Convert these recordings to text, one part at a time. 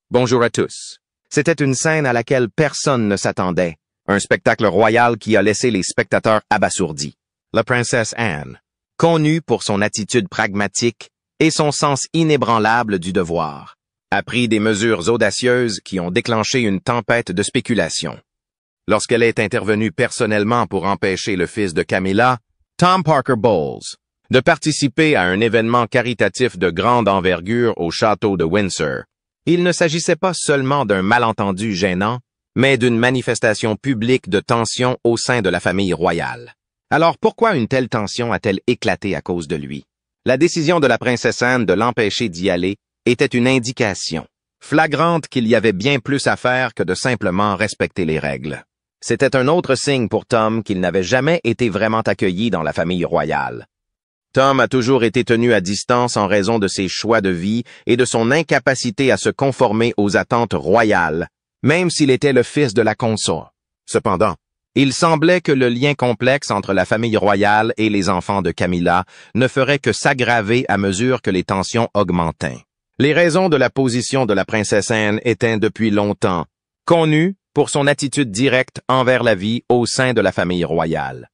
Bonjour à tous. C'était une scène à laquelle personne ne s'attendait. Un spectacle royal qui a laissé les spectateurs abasourdis. La princesse Anne, connue pour son attitude pragmatique et son sens inébranlable du devoir, a pris des mesures audacieuses qui ont déclenché une tempête de spéculation. Lorsqu'elle est intervenue personnellement pour empêcher le fils de Camilla, Tom Parker Bowles, de participer à un événement caritatif de grande envergure au château de Windsor, il ne s'agissait pas seulement d'un malentendu gênant, mais d'une manifestation publique de tension au sein de la famille royale. Alors pourquoi une telle tension a-t-elle éclaté à cause de lui? La décision de la princesse Anne de l'empêcher d'y aller était une indication flagrante qu'il y avait bien plus à faire que de simplement respecter les règles. C'était un autre signe pour Tom qu'il n'avait jamais été vraiment accueilli dans la famille royale. Tom a toujours été tenu à distance en raison de ses choix de vie et de son incapacité à se conformer aux attentes royales, même s'il était le fils de la consort. Cependant, il semblait que le lien complexe entre la famille royale et les enfants de Camilla ne ferait que s'aggraver à mesure que les tensions augmentaient. Les raisons de la position de la princesse Anne étaient depuis longtemps connues pour son attitude directe envers la vie au sein de la famille royale.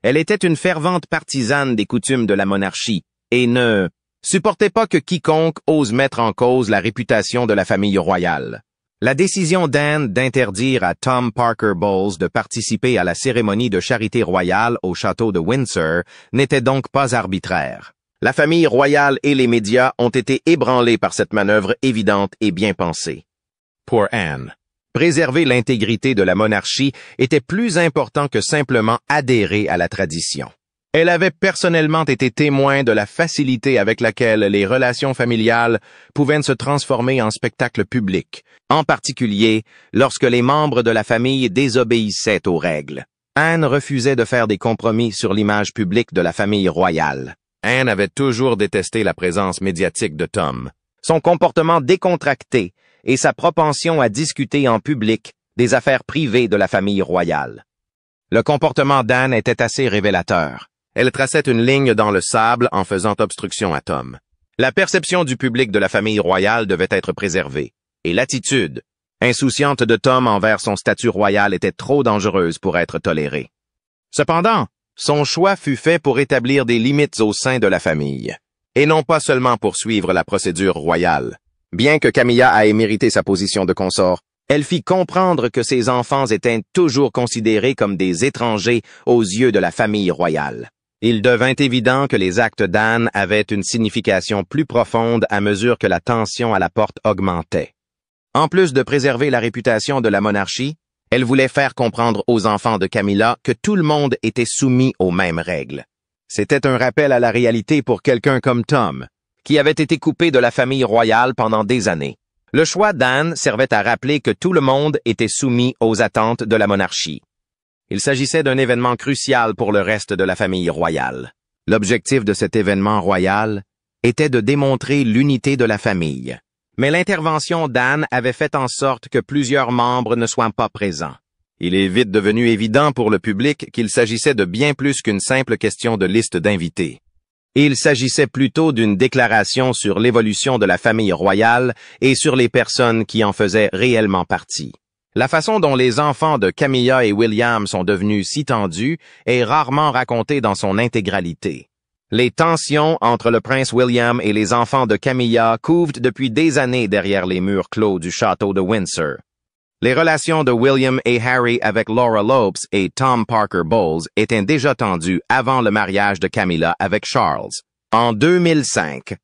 Elle était une fervente partisane des coutumes de la monarchie et ne supportait pas que quiconque ose mettre en cause la réputation de la famille royale. La décision d'Anne d'interdire à Tom Parker Bowles de participer à la cérémonie de charité royale au château de Windsor n'était donc pas arbitraire. La famille royale et les médias ont été ébranlés par cette manœuvre évidente et bien pensée. Pour Anne, préserver l'intégrité de la monarchie était plus important que simplement adhérer à la tradition. Elle avait personnellement été témoin de la facilité avec laquelle les relations familiales pouvaient se transformer en spectacle public, en particulier lorsque les membres de la famille désobéissaient aux règles. Anne refusait de faire des compromis sur l'image publique de la famille royale. Anne avait toujours détesté la présence médiatique de Tom. Son comportement décontracté et sa propension à discuter en public des affaires privées de la famille royale. Le comportement d'Anne était assez révélateur. Elle traçait une ligne dans le sable en faisant obstruction à Tom. La perception du public de la famille royale devait être préservée, et l'attitude insouciante de Tom envers son statut royal était trop dangereuse pour être tolérée. Cependant, son choix fut fait pour établir des limites au sein de la famille, et non pas seulement pour suivre la procédure royale. Bien que Camilla ait mérité sa position de consort, elle fit comprendre que ses enfants étaient toujours considérés comme des étrangers aux yeux de la famille royale. Il devint évident que les actes d'Anne avaient une signification plus profonde à mesure que la tension à la porte augmentait. En plus de préserver la réputation de la monarchie, elle voulait faire comprendre aux enfants de Camilla que tout le monde était soumis aux mêmes règles. C'était un rappel à la réalité pour quelqu'un comme Tom, qui avait été coupé de la famille royale pendant des années. Le choix d'Anne servait à rappeler que tout le monde était soumis aux attentes de la monarchie. Il s'agissait d'un événement crucial pour le reste de la famille royale. L'objectif de cet événement royal était de démontrer l'unité de la famille. Mais l'intervention d'Anne avait fait en sorte que plusieurs membres ne soient pas présents. Il est vite devenu évident pour le public qu'il s'agissait de bien plus qu'une simple question de liste d'invités. Il s'agissait plutôt d'une déclaration sur l'évolution de la famille royale et sur les personnes qui en faisaient réellement partie. La façon dont les enfants de Camilla et William sont devenus si tendus est rarement racontée dans son intégralité. Les tensions entre le prince William et les enfants de Camilla couvent depuis des années derrière les murs clos du château de Windsor. Les relations de William et Harry avec Laura Lopes et Tom Parker Bowles étaient déjà tendues avant le mariage de Camilla avec Charles. En 2005,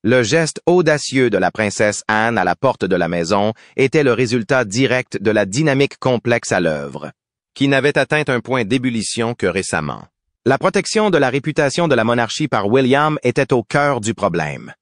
le geste audacieux de la princesse Anne à la porte de la maison était le résultat direct de la dynamique complexe à l'œuvre, qui n'avait atteint un point d'ébullition que récemment. La protection de la réputation de la monarchie par William était au cœur du problème.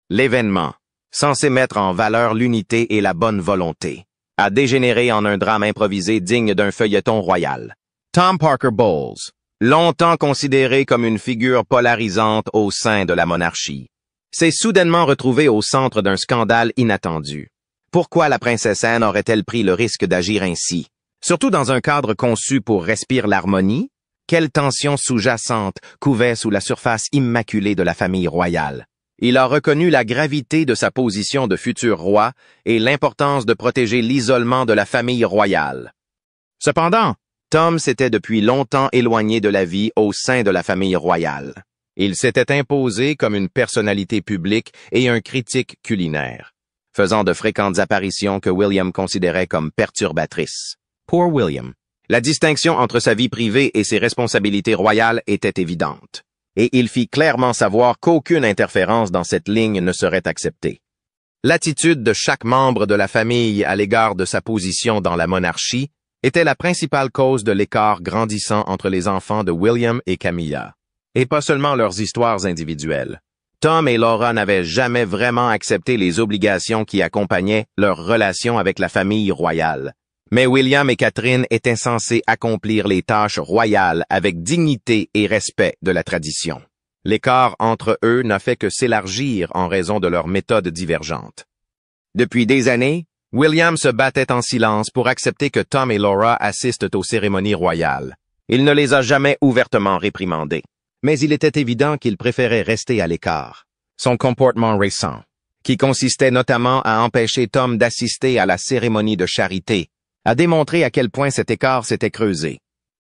L'événement, censé mettre en valeur l'unité et la bonne volonté, a dégénéré en un drame improvisé digne d'un feuilleton royal. Tom Parker Bowles, longtemps considéré comme une figure polarisante au sein de la monarchie, s'est soudainement retrouvé au centre d'un scandale inattendu. Pourquoi la princesse Anne aurait-elle pris le risque d'agir ainsi? Surtout dans un cadre conçu pour respirer l'harmonie? Quelle tension sous-jacente couvait sous la surface immaculée de la famille royale? Il a reconnu la gravité de sa position de futur roi et l'importance de protéger l'isolement de la famille royale. Cependant, Tom s'était depuis longtemps éloigné de la vie au sein de la famille royale. Il s'était imposé comme une personnalité publique et un critique culinaire, faisant de fréquentes apparitions que William considérait comme perturbatrices. Pour William, la distinction entre sa vie privée et ses responsabilités royales était évidente, et il fit clairement savoir qu'aucune interférence dans cette ligne ne serait acceptée. L'attitude de chaque membre de la famille à l'égard de sa position dans la monarchie était la principale cause de l'écart grandissant entre les enfants de William et Camilla, et pas seulement leurs histoires individuelles. Tom et Laura n'avaient jamais vraiment accepté les obligations qui accompagnaient leur relation avec la famille royale. Mais William et Catherine étaient censés accomplir les tâches royales avec dignité et respect de la tradition. L'écart entre eux n'a fait que s'élargir en raison de leurs méthodes divergentes. Depuis des années, William se battait en silence pour accepter que Tom et Laura assistent aux cérémonies royales. Il ne les a jamais ouvertement réprimandés, mais il était évident qu'il préférait rester à l'écart. Son comportement récent, qui consistait notamment à empêcher Tom d'assister à la cérémonie de charité, a démontré à quel point cet écart s'était creusé.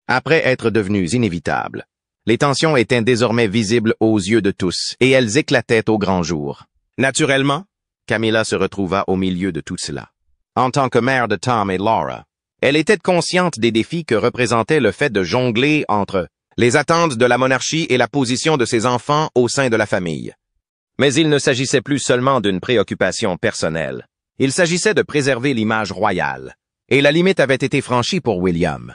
Après être devenus inévitables, les tensions étaient désormais visibles aux yeux de tous, et elles éclataient au grand jour. Naturellement, Camilla se retrouva au milieu de tout cela. En tant que mère de Tom et Laura, elle était consciente des défis que représentait le fait de jongler entre les attentes de la monarchie et la position de ses enfants au sein de la famille. Mais il ne s'agissait plus seulement d'une préoccupation personnelle. Il s'agissait de préserver l'image royale. Et la limite avait été franchie pour William.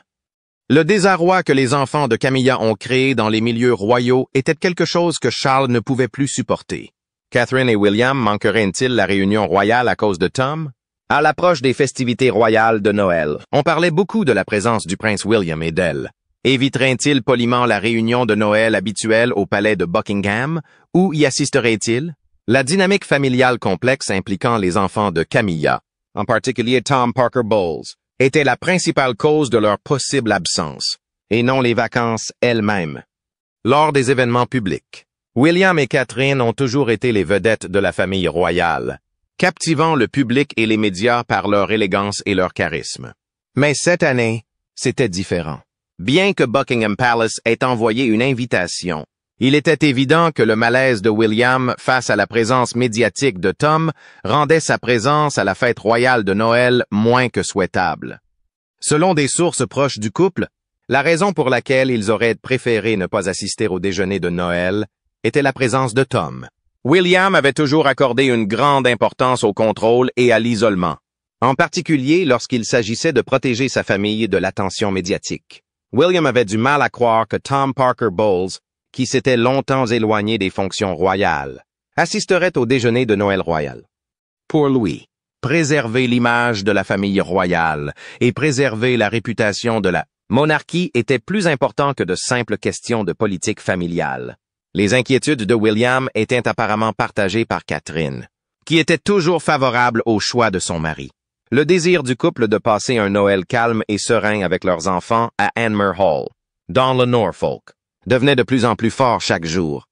Le désarroi que les enfants de Camilla ont créé dans les milieux royaux était quelque chose que Charles ne pouvait plus supporter. Catherine et William manqueraient-ils la réunion royale à cause de Tom? À l'approche des festivités royales de Noël, on parlait beaucoup de la présence du prince William et d'elle. Éviterait-il poliment la réunion de Noël habituelle au palais de Buckingham, ou y assisterait-il? La dynamique familiale complexe impliquant les enfants de Camilla, en particulier Tom Parker Bowles, était la principale cause de leur possible absence, et non les vacances elles-mêmes. Lors des événements publics, William et Catherine ont toujours été les vedettes de la famille royale, captivant le public et les médias par leur élégance et leur charisme. Mais cette année, c'était différent. Bien que Buckingham Palace ait envoyé une invitation, il était évident que le malaise de William face à la présence médiatique de Tom rendait sa présence à la fête royale de Noël moins que souhaitable. Selon des sources proches du couple, la raison pour laquelle ils auraient préféré ne pas assister au déjeuner de Noël était la présence de Tom. William avait toujours accordé une grande importance au contrôle et à l'isolement, en particulier lorsqu'il s'agissait de protéger sa famille de l'attention médiatique. William avait du mal à croire que Tom Parker Bowles, qui s'était longtemps éloigné des fonctions royales, assisterait au déjeuner de Noël royal. Pour lui, préserver l'image de la famille royale et préserver la réputation de la monarchie était plus important que de simples questions de politique familiale. Les inquiétudes de William étaient apparemment partagées par Catherine, qui était toujours favorable au choix de son mari. Le désir du couple de passer un Noël calme et serein avec leurs enfants à Anmer Hall, dans le Norfolk, devenait de plus en plus fort chaque jour.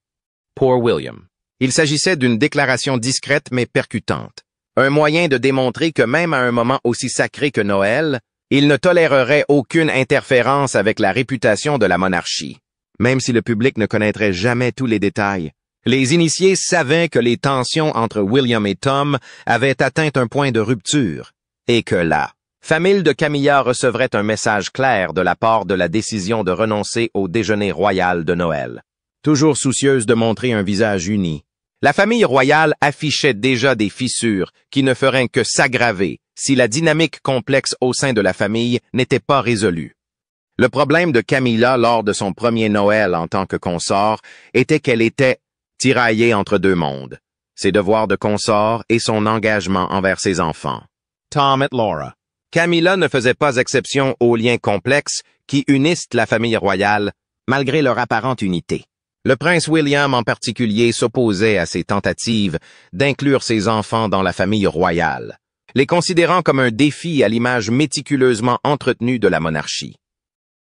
Pour William, il s'agissait d'une déclaration discrète mais percutante, un moyen de démontrer que même à un moment aussi sacré que Noël, il ne tolérerait aucune interférence avec la réputation de la monarchie. Même si le public ne connaîtrait jamais tous les détails, les initiés savaient que les tensions entre William et Tom avaient atteint un point de rupture, et que la famille de Camilla recevrait un message clair de la part de la décision de renoncer au déjeuner royal de Noël. Toujours soucieuse de montrer un visage uni, la famille royale affichait déjà des fissures qui ne feraient que s'aggraver si la dynamique complexe au sein de la famille n'était pas résolue. Le problème de Camilla lors de son premier Noël en tant que consort était qu'elle était tiraillée entre deux mondes, ses devoirs de consort et son engagement envers ses enfants. Tom et Laura. Camilla ne faisait pas exception aux liens complexes qui unissent la famille royale, malgré leur apparente unité. Le prince William en particulier s'opposait à ces tentatives d'inclure ses enfants dans la famille royale, les considérant comme un défi à l'image méticuleusement entretenue de la monarchie.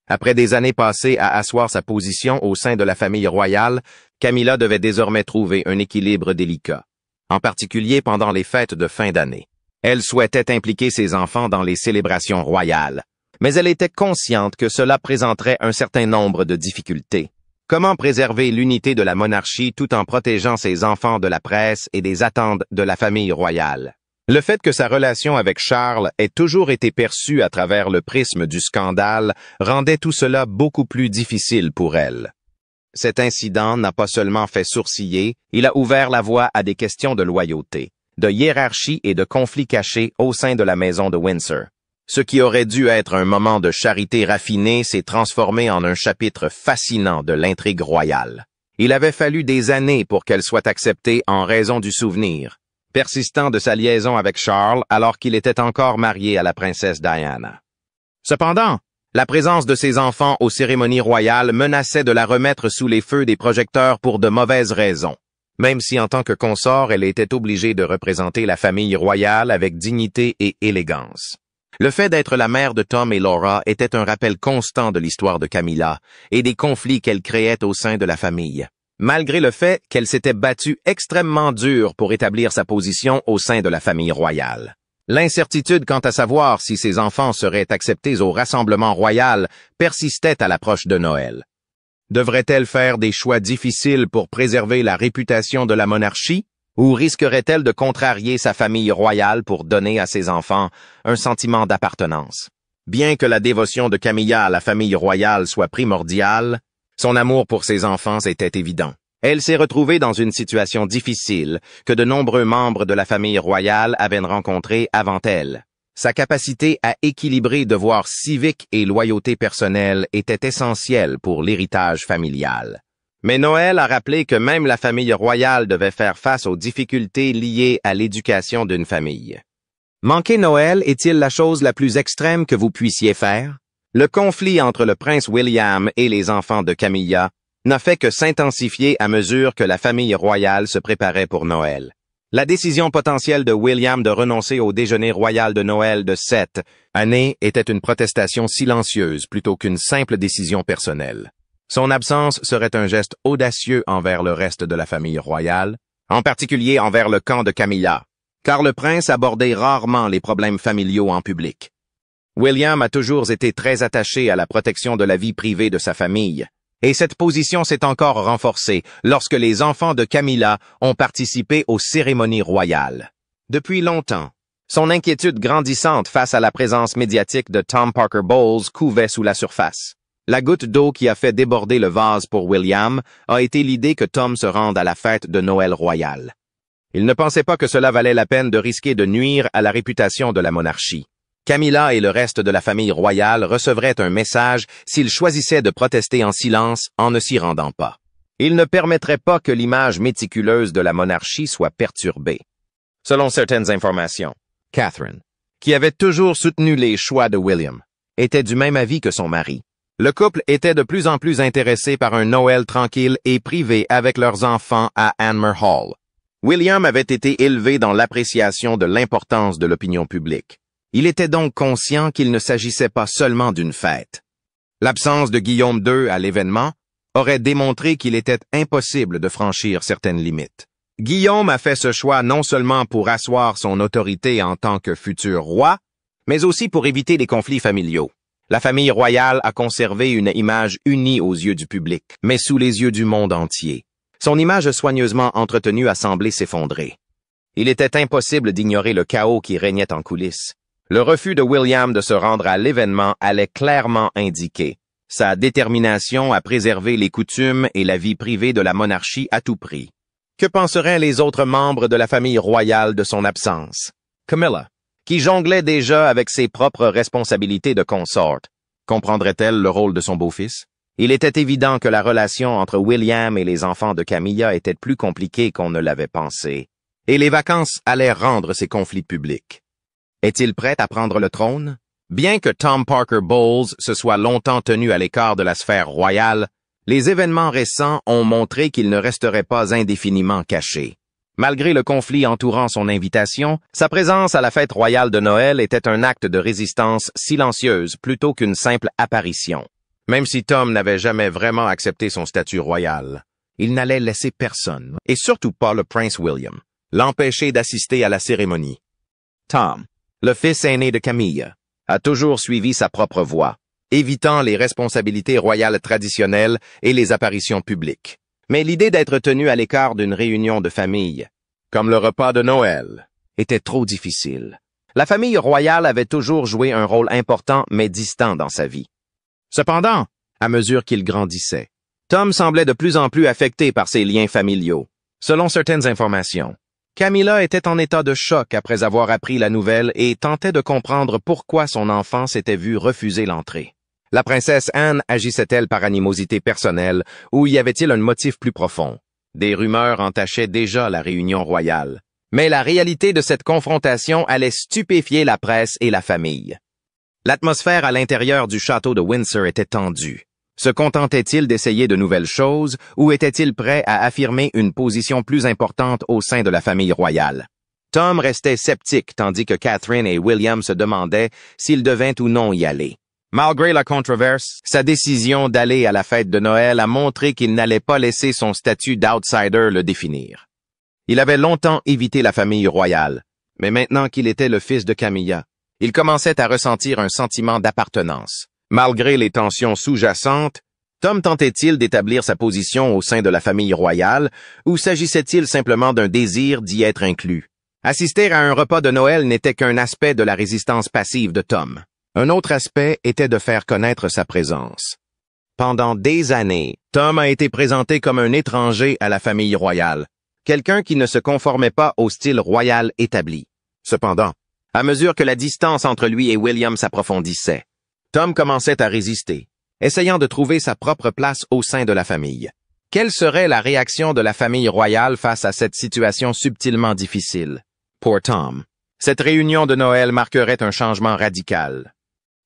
Après des années passées à asseoir sa position au sein de la famille royale, Camilla devait désormais trouver un équilibre délicat, en particulier pendant les fêtes de fin d'année. Elle souhaitait impliquer ses enfants dans les célébrations royales, mais elle était consciente que cela présenterait un certain nombre de difficultés. Comment préserver l'unité de la monarchie tout en protégeant ses enfants de la presse et des attentes de la famille royale? Le fait que sa relation avec Charles ait toujours été perçue à travers le prisme du scandale rendait tout cela beaucoup plus difficile pour elle. Cet incident n'a pas seulement fait sourciller, il a ouvert la voie à des questions de loyauté, de hiérarchie et de conflits cachés au sein de la maison de Windsor. Ce qui aurait dû être un moment de charité raffinée s'est transformé en un chapitre fascinant de l'intrigue royale. Il avait fallu des années pour qu'elle soit acceptée en raison du souvenir persistant de sa liaison avec Charles alors qu'il était encore marié à la princesse Diana. Cependant, la présence de ses enfants aux cérémonies royales menaçait de la remettre sous les feux des projecteurs pour de mauvaises raisons, même si en tant que consort elle était obligée de représenter la famille royale avec dignité et élégance. Le fait d'être la mère de Tom et Laura était un rappel constant de l'histoire de Camilla et des conflits qu'elle créait au sein de la famille, malgré le fait qu'elle s'était battue extrêmement dur pour établir sa position au sein de la famille royale. L'incertitude quant à savoir si ses enfants seraient acceptés au rassemblement royal persistait à l'approche de Noël. Devrait-elle faire des choix difficiles pour préserver la réputation de la monarchie, ou risquerait-elle de contrarier sa famille royale pour donner à ses enfants un sentiment d'appartenance? Bien que la dévotion de Camilla à la famille royale soit primordiale, son amour pour ses enfants était évident. Elle s'est retrouvée dans une situation difficile que de nombreux membres de la famille royale avaient rencontrée avant elle. Sa capacité à équilibrer devoirs civiques et loyauté personnelle était essentielle pour l'héritage familial. Mais Noël a rappelé que même la famille royale devait faire face aux difficultés liées à l'éducation d'une famille. Manquer Noël est-il la chose la plus extrême que vous puissiez faire? Le conflit entre le prince William et les enfants de Camilla n'a fait que s'intensifier à mesure que la famille royale se préparait pour Noël. La décision potentielle de William de renoncer au déjeuner royal de Noël de cette année était une protestation silencieuse plutôt qu'une simple décision personnelle. Son absence serait un geste audacieux envers le reste de la famille royale, en particulier envers le camp de Camilla, car le prince abordait rarement les problèmes familiaux en public. William a toujours été très attaché à la protection de la vie privée de sa famille, et cette position s'est encore renforcée lorsque les enfants de Camilla ont participé aux cérémonies royales. Depuis longtemps, son inquiétude grandissante face à la présence médiatique de Tom Parker Bowles couvait sous la surface. La goutte d'eau qui a fait déborder le vase pour William a été l'idée que Tom se rende à la fête de Noël royale. Il ne pensait pas que cela valait la peine de risquer de nuire à la réputation de la monarchie. Camilla et le reste de la famille royale recevraient un message s'ils choisissaient de protester en silence en ne s'y rendant pas. Ils ne permettraient pas que l'image méticuleuse de la monarchie soit perturbée. Selon certaines informations, Catherine, qui avait toujours soutenu les choix de William, était du même avis que son mari. Le couple était de plus en plus intéressé par un Noël tranquille et privé avec leurs enfants à Anmer Hall. William avait été élevé dans l'appréciation de l'importance de l'opinion publique. Il était donc conscient qu'il ne s'agissait pas seulement d'une fête. L'absence de Guillaume II à l'événement aurait démontré qu'il était impossible de franchir certaines limites. Guillaume a fait ce choix non seulement pour asseoir son autorité en tant que futur roi, mais aussi pour éviter des conflits familiaux. La famille royale a conservé une image unie aux yeux du public, mais sous les yeux du monde entier. Son image soigneusement entretenue a semblé s'effondrer. Il était impossible d'ignorer le chaos qui régnait en coulisses. Le refus de William de se rendre à l'événement allait clairement indiquer sa détermination à préserver les coutumes et la vie privée de la monarchie à tout prix. Que penseraient les autres membres de la famille royale de son absence? Camilla, qui jonglait déjà avec ses propres responsabilités de consort, comprendrait-elle le rôle de son beau-fils? Il était évident que la relation entre William et les enfants de Camilla était plus compliquée qu'on ne l'avait pensé, et les vacances allaient rendre ces conflits publics. Est-il prêt à prendre le trône? Bien que Tom Parker Bowles se soit longtemps tenu à l'écart de la sphère royale, les événements récents ont montré qu'il ne resterait pas indéfiniment caché. Malgré le conflit entourant son invitation, sa présence à la fête royale de Noël était un acte de résistance silencieuse plutôt qu'une simple apparition. Même si Tom n'avait jamais vraiment accepté son statut royal, il n'allait laisser personne, et surtout pas le prince William, l'empêcher d'assister à la cérémonie. Tom, le fils aîné de Camilla, a toujours suivi sa propre voie, évitant les responsabilités royales traditionnelles et les apparitions publiques. Mais l'idée d'être tenu à l'écart d'une réunion de famille, comme le repas de Noël, était trop difficile. La famille royale avait toujours joué un rôle important mais distant dans sa vie. Cependant, à mesure qu'il grandissait, Tom semblait de plus en plus affecté par ses liens familiaux. Selon certaines informations, Camilla était en état de choc après avoir appris la nouvelle et tentait de comprendre pourquoi son enfant s'était vu refuser l'entrée. La princesse Anne agissait-elle par animosité personnelle ou y avait-il un motif plus profond? Des rumeurs entachaient déjà la réunion royale. Mais la réalité de cette confrontation allait stupéfier la presse et la famille. L'atmosphère à l'intérieur du château de Windsor était tendue. Se contentait-il d'essayer de nouvelles choses ou était-il prêt à affirmer une position plus importante au sein de la famille royale? Tom restait sceptique tandis que Catherine et William se demandaient s'ils devaient ou non y aller. Malgré la controverse, sa décision d'aller à la fête de Noël a montré qu'il n'allait pas laisser son statut d'outsider le définir. Il avait longtemps évité la famille royale, mais maintenant qu'il était le fils de Camilla, il commençait à ressentir un sentiment d'appartenance. Malgré les tensions sous-jacentes, Tom tentait-il d'établir sa position au sein de la famille royale ou s'agissait-il simplement d'un désir d'y être inclus? Assister à un repas de Noël n'était qu'un aspect de la résistance passive de Tom. Un autre aspect était de faire connaître sa présence. Pendant des années, Tom a été présenté comme un étranger à la famille royale, quelqu'un qui ne se conformait pas au style royal établi. Cependant, à mesure que la distance entre lui et William s'approfondissait, Tom commençait à résister, essayant de trouver sa propre place au sein de la famille. Quelle serait la réaction de la famille royale face à cette situation subtilement difficile? Pour Tom, cette réunion de Noël marquerait un changement radical.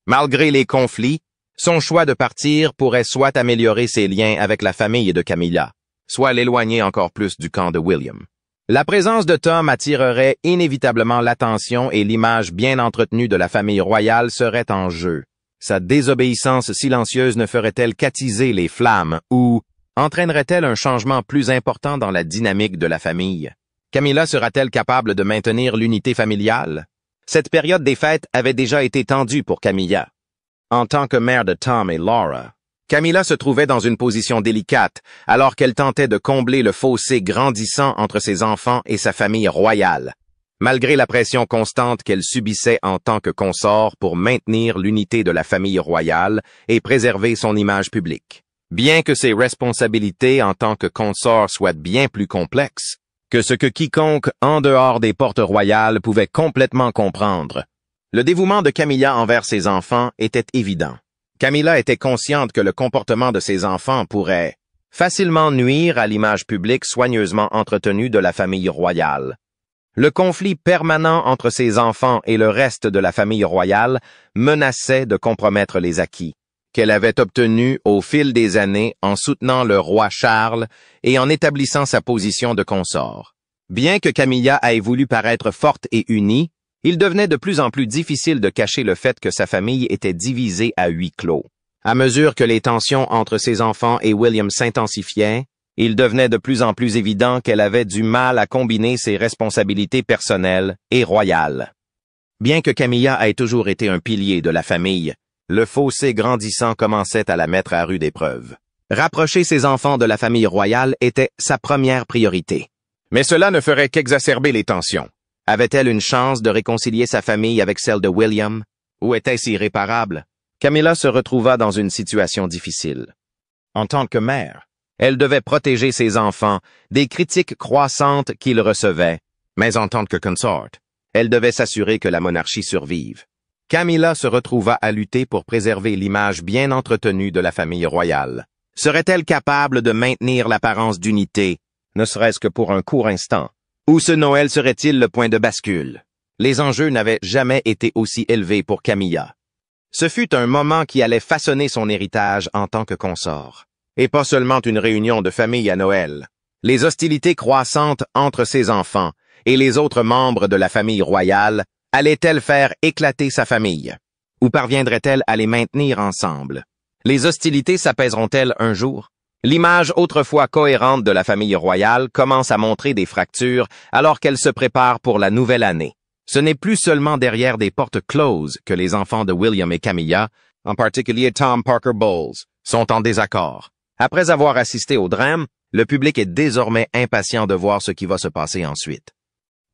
Malgré les conflits, son choix de partir pourrait soit améliorer ses liens avec la famille de Camilla, soit l'éloigner encore plus du camp de William. La présence de Tom attirerait inévitablement l'attention et l'image bien entretenue de la famille royale serait en jeu. Sa désobéissance silencieuse ne ferait-elle qu'attiser les flammes ou entraînerait-elle un changement plus important dans la dynamique de la famille? Camilla sera-t-elle capable de maintenir l'unité familiale? Cette période des fêtes avait déjà été tendue pour Camilla. En tant que mère de Tom et Laura, Camilla se trouvait dans une position délicate alors qu'elle tentait de combler le fossé grandissant entre ses enfants et sa famille royale, malgré la pression constante qu'elle subissait en tant que consort pour maintenir l'unité de la famille royale et préserver son image publique. Bien que ses responsabilités en tant que consort soient bien plus complexes que ce que quiconque en dehors des portes royales pouvait complètement comprendre, le dévouement de Camilla envers ses enfants était évident. Camilla était consciente que le comportement de ses enfants pourrait facilement nuire à l'image publique soigneusement entretenue de la famille royale. Le conflit permanent entre ses enfants et le reste de la famille royale menaçait de compromettre les acquis qu'elle avait obtenus au fil des années en soutenant le roi Charles et en établissant sa position de consort. Bien que Camilla ait voulu paraître forte et unie, il devenait de plus en plus difficile de cacher le fait que sa famille était divisée à huis clos. À mesure que les tensions entre ses enfants et William s'intensifiaient, il devenait de plus en plus évident qu'elle avait du mal à combiner ses responsabilités personnelles et royales. Bien que Camilla ait toujours été un pilier de la famille, le fossé grandissant commençait à la mettre à rude épreuve. Rapprocher ses enfants de la famille royale était sa première priorité. Mais cela ne ferait qu'exacerber les tensions. Avait-elle une chance de réconcilier sa famille avec celle de William? Ou était-ce irréparable? Camilla se retrouva dans une situation difficile. En tant que mère, elle devait protéger ses enfants des critiques croissantes qu'ils recevaient, mais en tant que consort, elle devait s'assurer que la monarchie survive. Camilla se retrouva à lutter pour préserver l'image bien entretenue de la famille royale. Serait-elle capable de maintenir l'apparence d'unité, ne serait-ce que pour un court instant? Ou ce Noël serait-il le point de bascule? Les enjeux n'avaient jamais été aussi élevés pour Camilla. Ce fut un moment qui allait façonner son héritage en tant que consort. Et pas seulement une réunion de famille à Noël. Les hostilités croissantes entre ses enfants et les autres membres de la famille royale allaient-elles faire éclater sa famille? Ou parviendrait-elle à les maintenir ensemble? Les hostilités s'apaiseront-elles un jour? L'image autrefois cohérente de la famille royale commence à montrer des fractures alors qu'elle se prépare pour la nouvelle année. Ce n'est plus seulement derrière des portes closes que les enfants de William et Camilla, en particulier Tom Parker Bowles, sont en désaccord. Après avoir assisté au drame, le public est désormais impatient de voir ce qui va se passer ensuite.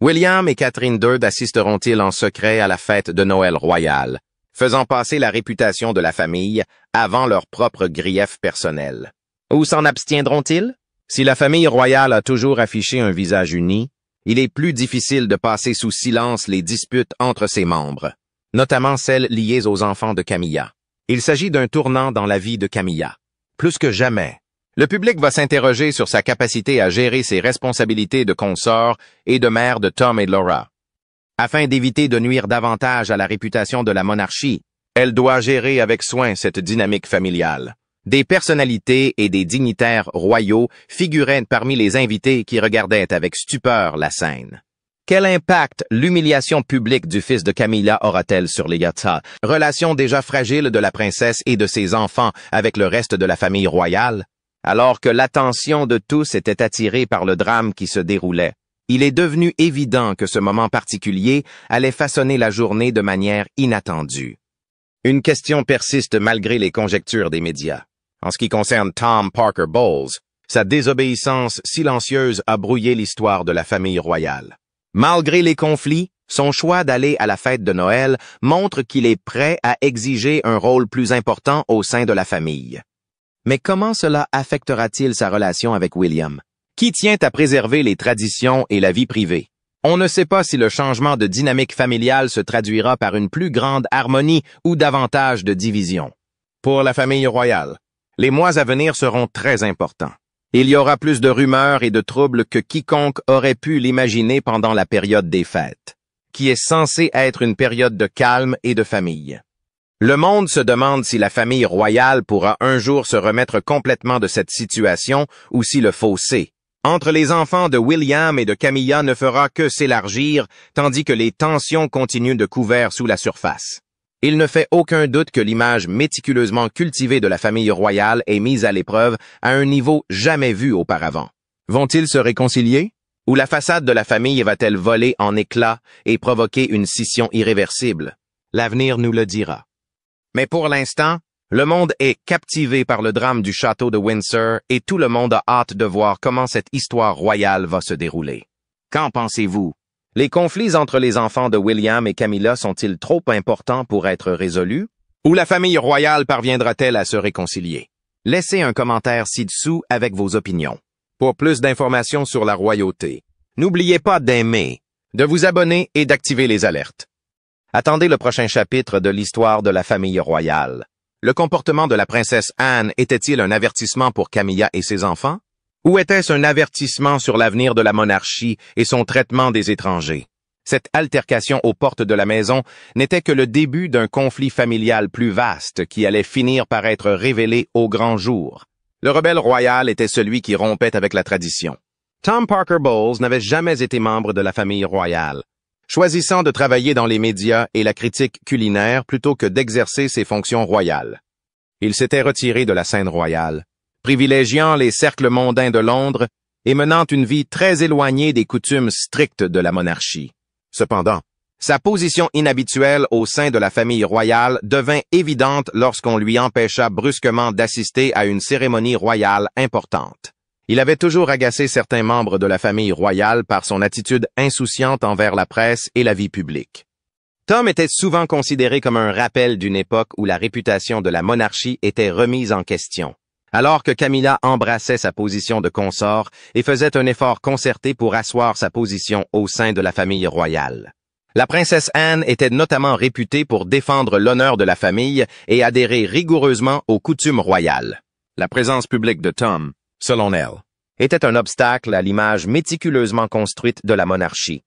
William et Catherine II assisteront-ils en secret à la fête de Noël royale, faisant passer la réputation de la famille avant leurs propres griefs personnels? Ou s'en abstiendront-ils? Si la famille royale a toujours affiché un visage uni, il est plus difficile de passer sous silence les disputes entre ses membres, notamment celles liées aux enfants de Camilla. Il s'agit d'un tournant dans la vie de Camilla. Plus que jamais, le public va s'interroger sur sa capacité à gérer ses responsabilités de consort et de mère de Tom et Laura. Afin d'éviter de nuire davantage à la réputation de la monarchie, elle doit gérer avec soin cette dynamique familiale. Des personnalités et des dignitaires royaux figuraient parmi les invités qui regardaient avec stupeur la scène. Quel impact l'humiliation publique du fils de Camilla aura-t-elle sur les Yatta, relation déjà fragile de la princesse et de ses enfants avec le reste de la famille royale? Alors que l'attention de tous était attirée par le drame qui se déroulait, il est devenu évident que ce moment particulier allait façonner la journée de manière inattendue. Une question persiste malgré les conjectures des médias. En ce qui concerne Tom Parker Bowles, sa désobéissance silencieuse a brouillé l'histoire de la famille royale. Malgré les conflits, son choix d'aller à la fête de Noël montre qu'il est prêt à exiger un rôle plus important au sein de la famille. Mais comment cela affectera-t-il sa relation avec William? Qui tient à préserver les traditions et la vie privée? On ne sait pas si le changement de dynamique familiale se traduira par une plus grande harmonie ou davantage de division. Pour la famille royale, les mois à venir seront très importants. Il y aura plus de rumeurs et de troubles que quiconque aurait pu l'imaginer pendant la période des fêtes, qui est censée être une période de calme et de famille. Le monde se demande si la famille royale pourra un jour se remettre complètement de cette situation ou si le fossé entre les enfants de William et de Camilla ne fera que s'élargir, tandis que les tensions continuent de couver sous la surface. Il ne fait aucun doute que l'image méticuleusement cultivée de la famille royale est mise à l'épreuve à un niveau jamais vu auparavant. Vont-ils se réconcilier? Ou la façade de la famille va-t-elle voler en éclats et provoquer une scission irréversible? L'avenir nous le dira. Mais pour l'instant, le monde est captivé par le drame du château de Windsor et tout le monde a hâte de voir comment cette histoire royale va se dérouler. Qu'en pensez-vous? Les conflits entre les enfants de William et Camilla sont-ils trop importants pour être résolus? Ou la famille royale parviendra-t-elle à se réconcilier? Laissez un commentaire ci-dessous avec vos opinions. Pour plus d'informations sur la royauté, n'oubliez pas d'aimer, de vous abonner et d'activer les alertes. Attendez le prochain chapitre de l'histoire de la famille royale. Le comportement de la princesse Anne était-il un avertissement pour Camilla et ses enfants? Ou était-ce un avertissement sur l'avenir de la monarchie et son traitement des étrangers? Cette altercation aux portes de la maison n'était que le début d'un conflit familial plus vaste qui allait finir par être révélé au grand jour. Le rebelle royal était celui qui rompait avec la tradition. Tom Parker Bowles n'avait jamais été membre de la famille royale, choisissant de travailler dans les médias et la critique culinaire plutôt que d'exercer ses fonctions royales. Il s'était retiré de la scène royale, privilégiant les cercles mondains de Londres et menant une vie très éloignée des coutumes strictes de la monarchie. Cependant, sa position inhabituelle au sein de la famille royale devint évidente lorsqu'on lui empêcha brusquement d'assister à une cérémonie royale importante. Il avait toujours agacé certains membres de la famille royale par son attitude insouciante envers la presse et la vie publique. Tom était souvent considéré comme un rappel d'une époque où la réputation de la monarchie était remise en question, alors que Camilla embrassait sa position de consort et faisait un effort concerté pour asseoir sa position au sein de la famille royale. La princesse Anne était notamment réputée pour défendre l'honneur de la famille et adhérer rigoureusement aux coutumes royales. La présence publique de Tom, selon elle, était un obstacle à l'image méticuleusement construite de la monarchie.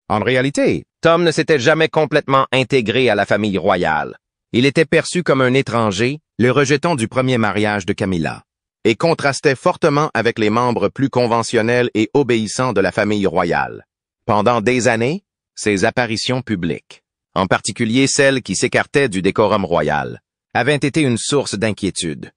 En réalité, Tom ne s'était jamais complètement intégré à la famille royale. Il était perçu comme un étranger, le rejeton du premier mariage de Camilla, et contrastait fortement avec les membres plus conventionnels et obéissants de la famille royale. Pendant des années, ses apparitions publiques, en particulier celles qui s'écartaient du décorum royal, avait été une source d'inquiétude.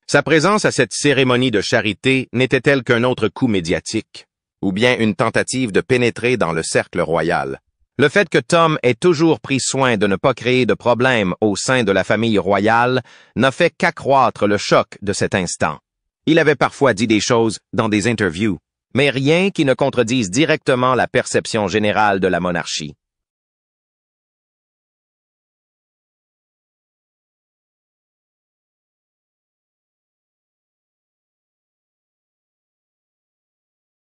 Sa présence à cette cérémonie de charité n'était-elle qu'un autre coup médiatique, ou bien une tentative de pénétrer dans le cercle royal? Le fait que Tom ait toujours pris soin de ne pas créer de problèmes au sein de la famille royale n'a fait qu'accroître le choc de cet instant. Il avait parfois dit des choses dans des interviews, mais rien qui ne contredise directement la perception générale de la monarchie.